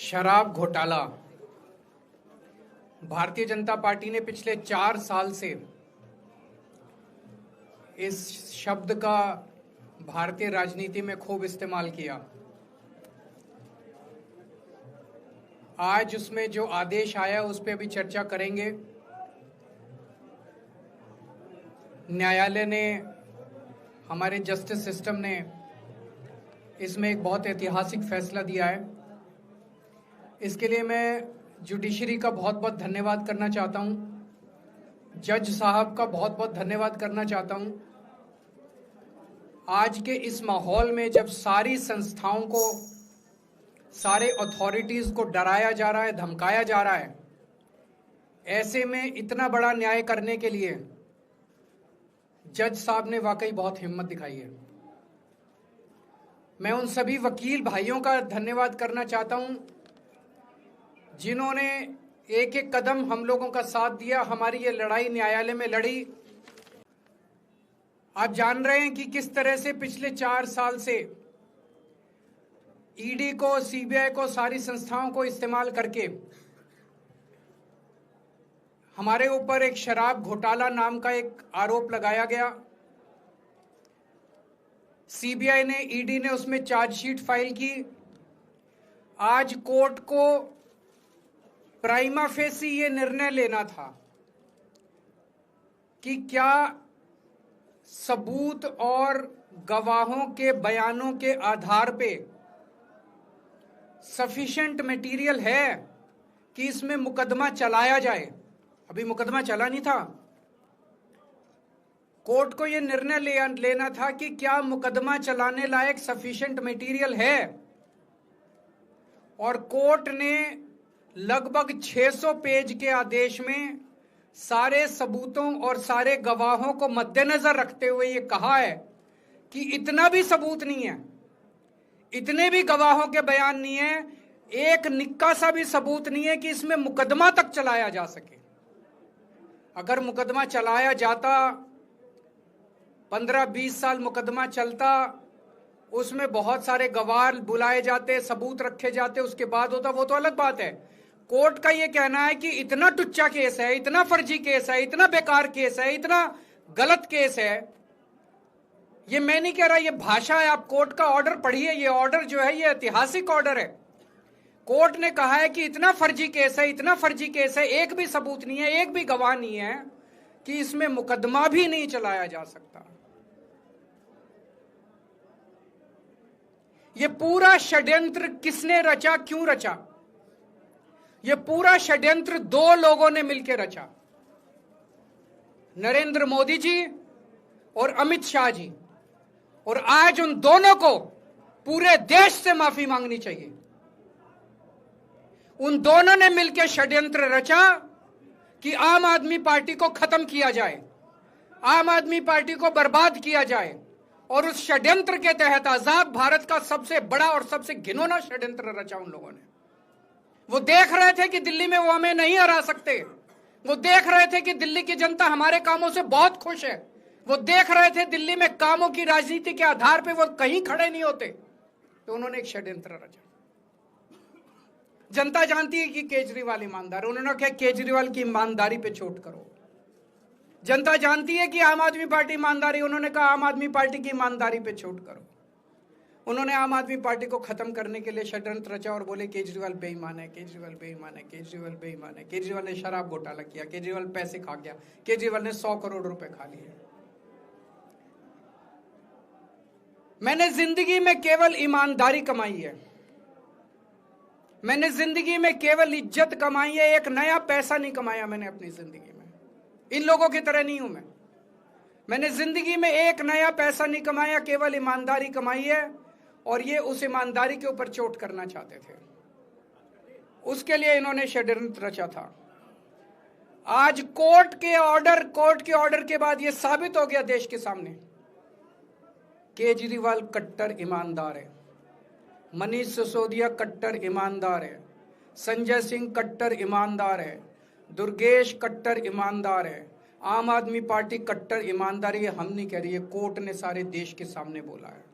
शराब घोटाला। भारतीय जनता पार्टी ने पिछले 4 साल से इस शब्द का भारतीय राजनीति में खूब इस्तेमाल किया। आज उसमें जो आदेश आया उस पर भी चर्चा करेंगे। न्यायालय ने, हमारे जस्टिस सिस्टम ने इसमें एक बहुत ऐतिहासिक फैसला दिया है। इसके लिए मैं जुडिशरी का बहुत बहुत धन्यवाद करना चाहता हूं, जज साहब का बहुत बहुत धन्यवाद करना चाहता हूं। आज के इस माहौल में जब सारी संस्थाओं को, सारे अथॉरिटीज को डराया जा रहा है, धमकाया जा रहा है, ऐसे में इतना बड़ा न्याय करने के लिए जज साहब ने वाकई बहुत हिम्मत दिखाई है। मैं उन सभी वकील भाइयों का धन्यवाद करना चाहता हूं जिन्होंने एक एक कदम हम लोगों का साथ दिया, हमारी ये लड़ाई न्यायालय में लड़ी। आप जान रहे हैं कि किस तरह से पिछले 4 साल से ईडी को, सीबीआई को, सारी संस्थाओं को इस्तेमाल करके हमारे ऊपर एक शराब घोटाला नाम का एक आरोप लगाया गया। सीबीआई ने, ईडी ने उसमें चार्जशीट फाइल की। आज कोर्ट को प्राइमा फेसी ये निर्णय लेना था कि क्या सबूत और गवाहों के बयानों के आधार पे सफिशिएंट मटेरियल है कि इसमें मुकदमा चलाया जाए। अभी मुकदमा चला नहीं था। कोर्ट को यह निर्णय लेना था कि क्या मुकदमा चलाने लायक सफिशिएंट मटेरियल है, और कोर्ट ने लगभग 600 पेज के आदेश में सारे सबूतों और सारे गवाहों को मद्देनजर रखते हुए ये कहा है कि इतना भी सबूत नहीं है, इतने भी गवाहों के बयान नहीं है, एक निक्का सा भी सबूत नहीं है कि इसमें मुकदमा तक चलाया जा सके। अगर मुकदमा चलाया जाता, 15-20 साल मुकदमा चलता, उसमें बहुत सारे गवाह बुलाए जाते, सबूत रखे जाते, उसके बाद होता, वो तो अलग बात है। कोर्ट का ये कहना है कि इतना टुच्चा केस है, इतना फर्जी केस है, इतना बेकार केस है, इतना गलत केस है। ये मैं नहीं कह रहा, ये भाषा है। आप कोर्ट का ऑर्डर पढ़िए। ये ऑर्डर जो है ये ऐतिहासिक ऑर्डर है। कोर्ट ने कहा है कि इतना फर्जी केस है, इतना फर्जी केस है, एक भी सबूत नहीं है, एक भी गवाह नहीं है कि इसमें मुकदमा भी नहीं चलाया जा सकता। ये पूरा षड्यंत्र किसने रचा, क्यों रचा? ये पूरा षड्यंत्र 2 लोगों ने मिलकर रचा, नरेंद्र मोदी जी और अमित शाह जी। और आज उन दोनों को पूरे देश से माफी मांगनी चाहिए। उन दोनों ने मिलकर षड्यंत्र रचा कि आम आदमी पार्टी को खत्म किया जाए, आम आदमी पार्टी को बर्बाद किया जाए। और उस षड्यंत्र के तहत आजाद भारत का सबसे बड़ा और सबसे घिनौना षड्यंत्र रचा उन लोगों ने। वो देख रहे थे कि दिल्ली में वो हमें नहीं हरा सकते। वो देख रहे थे कि दिल्ली की जनता हमारे कामों से बहुत खुश है। वो देख रहे थे दिल्ली में कामों की राजनीति के आधार पे वो कहीं खड़े नहीं होते। तो उन्होंने एक षड्यंत्र रचा। जनता जानती है कि केजरीवाल ईमानदार, उन्होंने कहा केजरीवाल की ईमानदारी पे चोट करो। जनता जानती है कि आम आदमी पार्टी ईमानदारी, उन्होंने कहा आम आदमी पार्टी की ईमानदारी पे चोट करो। उन्होंने आम आदमी पार्टी को खत्म करने के लिए षड्यंत्र रचा और बोले केजरीवाल बेईमान है, केजरीवाल बेईमान है, केजरीवाल बेईमान है। केजरीवाल ने शराब घोटाला किया, केजरीवाल पैसे खा गया, केजरीवाल ने 100 करोड़ रुपए खा लिए। मैंने जिंदगी में केवल ईमानदारी कमाई है, मैंने जिंदगी में केवल इज्जत कमाई है, एक नया पैसा नहीं कमाया मैंने अपनी जिंदगी में। इन लोगों की तरह नहीं हूं मैं। मैंने जिंदगी में एक नया पैसा नहीं कमाया, केवल ईमानदारी कमाई है। और ये उस ईमानदारी के ऊपर चोट करना चाहते थे, उसके लिए इन्होंने षड्यंत्र रचा था। आज कोर्ट के ऑर्डर के बाद ये साबित हो गया देश के सामने, केजरीवाल कट्टर ईमानदार है, मनीष सिसोदिया कट्टर ईमानदार है, संजय सिंह कट्टर ईमानदार है, दुर्गेश कट्टर ईमानदार है, आम आदमी पार्टी कट्टर ईमानदारी है। हम नहीं कह रही है, कोर्ट ने सारे देश के सामने बोला है।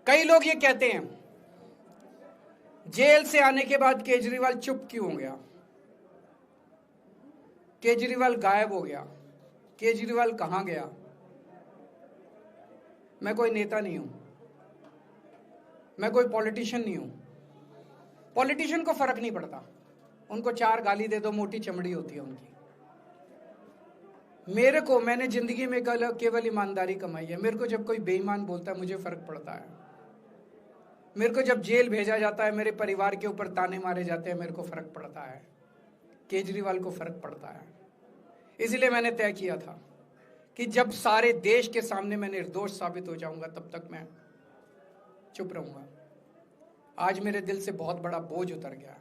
कई लोग ये कहते हैं जेल से आने के बाद केजरीवाल चुप क्यों हो गया, केजरीवाल गायब हो गया, केजरीवाल कहां गया। मैं कोई नेता नहीं हूं, मैं कोई पॉलिटिशियन नहीं हूं। पॉलिटिशियन को फर्क नहीं पड़ता, उनको 4 गाली दे दो, मोटी चमड़ी होती है उनकी। मेरे को, मैंने जिंदगी में केवल ईमानदारी कमाई है। मेरे को जब कोई बेईमान बोलता है मुझे फर्क पड़ता है। मेरे को जब जेल भेजा जाता है, मेरे परिवार के ऊपर ताने मारे जाते हैं, मेरे को फर्क पड़ता है। केजरीवाल को फर्क पड़ता है। इसलिए मैंने तय किया था कि जब सारे देश के सामने मैं निर्दोष साबित हो जाऊंगा तब तक मैं चुप रहूंगा। आज मेरे दिल से बहुत बड़ा बोझ उतर गया।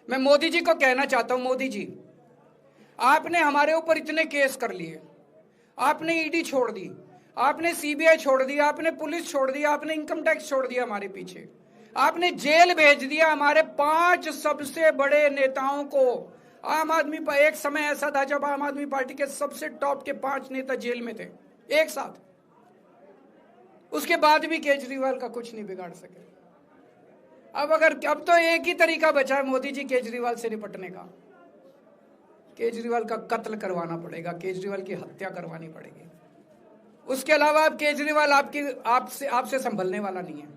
मैं मोदी जी को कहना चाहता हूं, मोदी जी आपने हमारे ऊपर इतने केस कर लिए, आपने ईडी छोड़ दी, आपने सीबीआई छोड़ दी, आपने पुलिस छोड़ दी, आपने इनकम टैक्स छोड़ दिया हमारे पीछे, आपने जेल भेज दिया हमारे 5 सबसे बड़े नेताओं को। आम आदमी पर एक समय ऐसा था जब आम आदमी पार्टी के सबसे टॉप के 5 नेता जेल में थे एक साथ। उसके बाद भी केजरीवाल का कुछ नहीं बिगाड़ सके। अब तो एक ही तरीका बचा है मोदी जी केजरीवाल से निपटने का, केजरीवाल का कत्ल करवाना पड़ेगा, केजरीवाल की हत्या करवानी पड़ेगी। उसके अलावा अब केजरीवाल आपसे संभलने वाला नहीं है।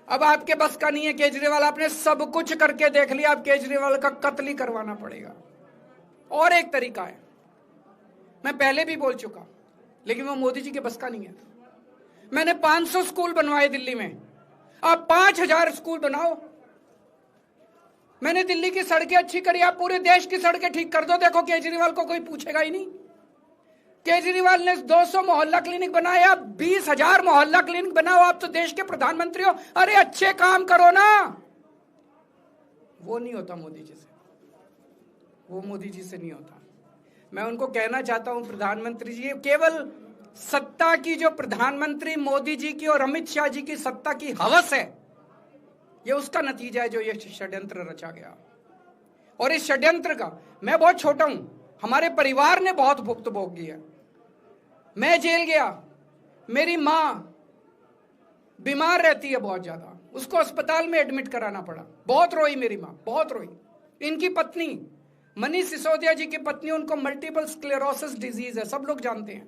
अब आपके बस का नहीं है केजरीवाल, आपने सब कुछ करके देख लिया, अब केजरीवाल का कत्ल ही करवाना पड़ेगा। और एक तरीका है, मैं पहले भी बोल चुका, लेकिन वो मोदी जी के बस का नहीं है। मैंने 500 स्कूल बनवाए दिल्ली में, आप 5000 स्कूल बनाओ। मैंने दिल्ली की सड़कें अच्छी करी, आप पूरे देश की सड़कें ठीक कर दो, देखो केजरीवाल को कोई पूछेगा ही नहीं। केजरीवाल ने 200 मोहल्ला क्लिनिक बनाए, आप 20,000 मोहल्ला क्लिनिक बनाओ। आप तो देश के प्रधानमंत्री हो, अरे अच्छे काम करो ना। वो नहीं होता मोदी जी से, वो मोदी जी से नहीं होता। मैं उनको कहना चाहता हूं, प्रधानमंत्री जी, केवल सत्ता की जो प्रधानमंत्री मोदी जी की और अमित शाह जी की सत्ता की हवस है, ये उसका नतीजा है जो ये षड्यंत्र रचा गया। और इस षड्यंत्र का मैं बहुत छोटा हूं, हमारे परिवार ने बहुत भुगत भोगी है। मैं जेल गया, मेरी मां बीमार रहती है बहुत ज्यादा, उसको अस्पताल में एडमिट कराना पड़ा, बहुत रोई मेरी मां, बहुत रोई। इनकी पत्नी मनीष सिसोदिया जी की पत्नी, उनको मल्टीपल स्क्लेरोसिस डिजीज है, सब लोग जानते हैं।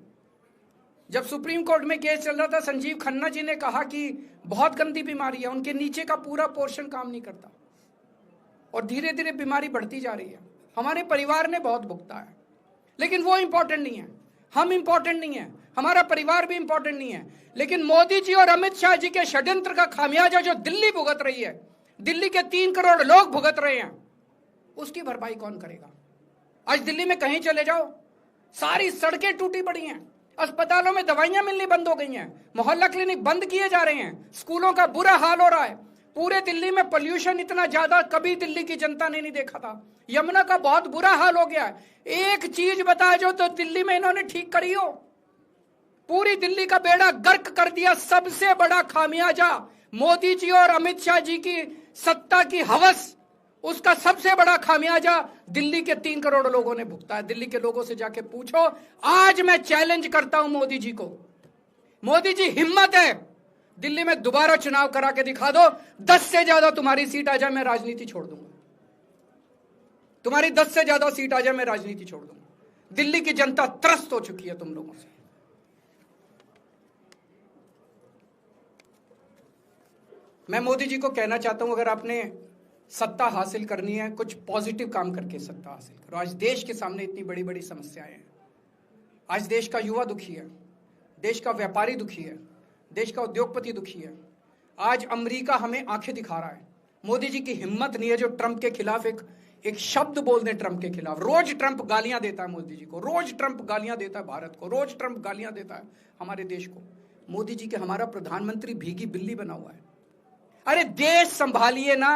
जब सुप्रीम कोर्ट में केस चल रहा था, संजीव खन्ना जी ने कहा कि बहुत गंदी बीमारी है, उनके नीचे का पूरा पोर्शन काम नहीं करता और धीरे धीरे बीमारी बढ़ती जा रही है। हमारे परिवार ने बहुत भुगता है, लेकिन वो इंपॉर्टेंट नहीं है, हम इंपॉर्टेंट नहीं है, हमारा परिवार भी इंपॉर्टेंट नहीं है। लेकिन मोदी जी और अमित शाह जी के षड्यंत्र का खामियाजा जो दिल्ली भुगत रही है, दिल्ली के 3 करोड़ लोग भुगत रहे हैं, उसकी भरपाई कौन करेगा। आज दिल्ली में कहीं चले जाओ, सारी सड़कें टूटी पड़ी हैं, अस्पतालों में दवाइयां मिलनी बंद हो गई हैं, मोहल्ला क्लिनिक बंद किए जा रहे हैं, स्कूलों का बुरा हाल हो रहा है। पूरे दिल्ली में पोल्यूशन इतना ज्यादा कभी दिल्ली की जनता ने नहीं देखा था। यमुना का बहुत बुरा हाल हो गया है। एक चीज बता जो तो दिल्ली में इन्होंने ठीक करी हो, पूरी दिल्ली का बेड़ा गर्क कर दिया। सबसे बड़ा खामियाजा मोदी जी और अमित शाह जी की सत्ता की हवस, उसका सबसे बड़ा खामियाजा दिल्ली के 3 करोड़ लोगों ने भुगता है। दिल्ली के लोगों से जाके पूछो। आज मैं चैलेंज करता हूं मोदी जी को, मोदी जी हिम्मत है दिल्ली में दोबारा चुनाव करा के दिखा दो, 10 से ज्यादा तुम्हारी सीट आ जाए मैं राजनीति छोड़ दूंगा, तुम्हारी 10 से ज्यादा सीट आ जाए मैं राजनीति छोड़ दूंगा। दिल्ली की जनता त्रस्त हो चुकी है तुम लोगों से। मैं मोदी जी को कहना चाहता हूं, अगर आपने सत्ता हासिल करनी है, कुछ पॉजिटिव काम करके सत्ता हासिल करो। आज देश के सामने इतनी बड़ी बड़ी समस्याएं हैं। आज देश का युवा दुखी है, देश का व्यापारी दुखी है, देश का उद्योगपति दुखी है। आज अमेरिका हमें आंखें दिखा रहा है। मोदी जी की हिम्मत नहीं है जो ट्रंप के खिलाफ एक शब्द बोल दें। ट्रंप के खिलाफ रोज ट्रंप गालियां देता है मोदी जी को, रोज ट्रंप गालियां देता है भारत को, रोज ट्रंप गालियां देता है हमारे देश को। मोदी जी के हमारा प्रधानमंत्री भीगी बिल्ली बना हुआ है। अरे देश संभालिए ना,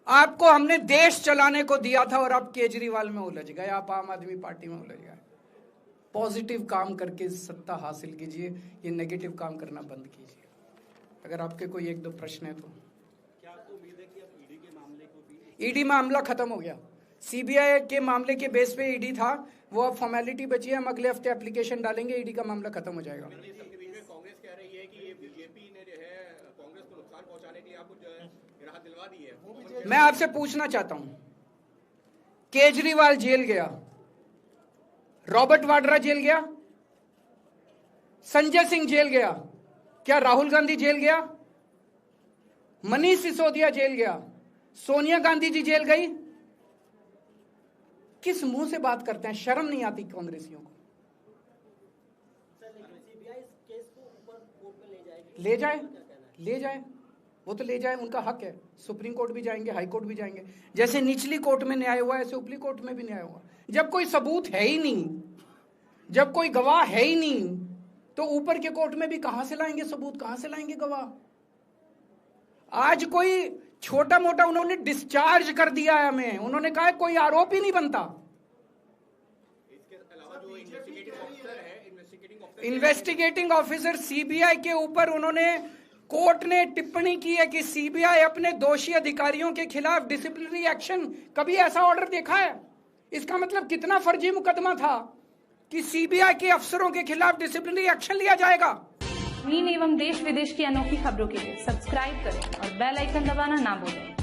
आपको हमने देश चलाने को दिया था और आप केजरीवाल में उलझ गए, आप आम आदमी पार्टी में उलझ गए। पॉजिटिव काम करके सत्ता हासिल कीजिए, ये नेगेटिव काम करना बंद कीजिए। अगर आपके कोई 1-2 प्रश्न है तो। क्या आपको उम्मीद है कि अब ईडी के मामले को भी? ईडी मामला खत्म हो गया, सीबीआई के मामले के बेस पे ईडी था, वो अब फॉर्मेलिटी बची है। हम अगले हफ्ते एप्लीकेशन डालेंगे, ईडी का मामला खत्म हो जाएगा। में कांग्रेस कह रही है कि ये बीजेपी ने जो है कांग्रेस को नुकसान पहुंचाने के लिए आपको जो है राहत दिलवा दी है। मैं आपसे पूछना चाहता हूं, केजरीवाल जेल गया, रॉबर्ट वाड्रा जेल गया, संजय सिंह जेल गया, क्या राहुल गांधी जेल गया? मनीष सिसोदिया जेल गया, सोनिया गांधी जी जेल गई? किस मुंह से बात करते हैं? शर्म नहीं आती कांग्रेसियों को? ले जाए, वो तो ले जाए, उनका हक है। सुप्रीम कोर्ट भी जाएंगे, हाई कोर्ट भी जाएंगे। जैसे निचली कोर्ट में न्याय हुआ, ऐसे ऊपरी कोर्ट में भी न्याय हुआ। जब कोई सबूत है ही नहीं, जब कोई गवाह है ही नहीं, तो ऊपर के कोर्ट में भी कहां से लाएंगे सबूत, कहां से लाएंगे गवाह? आज कोई छोटा मोटा उन्होंने डिस्चार्ज कर दिया है हमें, उन्होंने कहा कोई आरोप ही नहीं बनता। इसके अलावा जो इन्वेस्टिगेटिंग ऑफिसर सीबीआई के ऊपर उन्होंने, कोर्ट ने टिप्पणी की है कि सीबीआई अपने दोषी अधिकारियों के खिलाफ डिसिप्लिनरी एक्शन, कभी ऐसा ऑर्डर देखा है? इसका मतलब कितना फर्जी मुकदमा था कि सीबीआई के अफसरों के खिलाफ डिसिप्लिनरी एक्शन लिया जाएगा। एवं देश विदेश की अनोखी खबरों के लिए सब्सक्राइब करें और बेल आइकन दबाना ना भूलें।